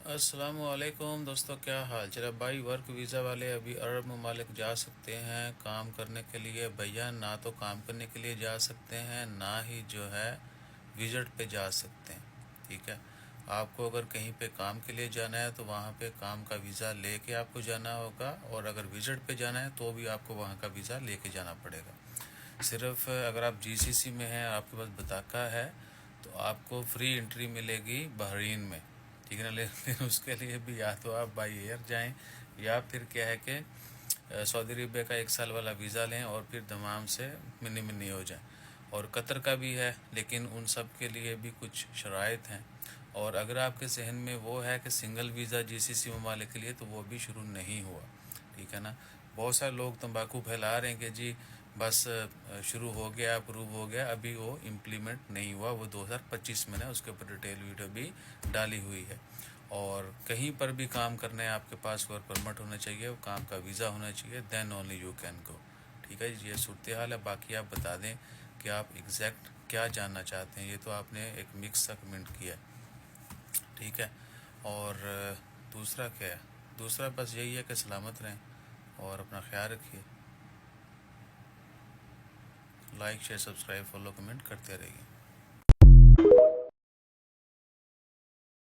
अस्सलामुअलैकुम दोस्तों, क्या हाल चल भाई। वर्क वीज़ा वाले अभी अरब ममालिक जा सकते हैं काम करने के लिए। भैया ना तो काम करने के लिए जा सकते हैं, ना ही जो है विज़िट पे जा सकते हैं। ठीक है, आपको अगर कहीं पे काम के लिए जाना है तो वहाँ पे काम का वीज़ा लेके आपको जाना होगा, और अगर विज़िट पे जाना है तो भी आपको वहाँ का वीज़ा लेके जाना पड़ेगा। सिर्फ अगर आप जीसीसी में हैं, आपके पास बताका है, तो आपको फ्री एंट्री मिलेगी बहरीन में। ठीक है ना, लेकिन उसके लिए भी या तो आप बाई एयर जाएं, या फिर क्या है कि सऊदी अरबिया का 1 साल वाला वीज़ा लें और फिर दमाम से मिनी मिनी हो जाएं। और कतर का भी है, लेकिन उन सब के लिए भी कुछ शराइत हैं। और अगर आपके जहन में वो है कि सिंगल वीज़ा जीसीसी ममालिक के लिए, तो वो भी शुरू नहीं हुआ। ठीक है ना, बहुत सारे लोग तंबाकू फैला रहे हैं कि जी बस शुरू हो गया, अप्रूव हो गया, अभी वो इम्प्लीमेंट नहीं हुआ। वो 2025 में ना उसके ऊपर डिटेल वीडियो भी डाली हुई है। और कहीं पर भी काम करना है, आपके पास वर्क परमिट होना चाहिए, काम का वीज़ा होना चाहिए, then only you can go. ठीक है जी, ये सूरत हाल है। बाकी आप बता दें कि आप एग्जैक्ट क्या जानना चाहते हैं। ये तो आपने एक मिक्स सा कमेंट किया है। ठीक है, और दूसरा क्या है? दूसरा बस यही है कि सलामत रहें और अपना ख्याल रखिए। Like share subscribe follow comment करते रहिए।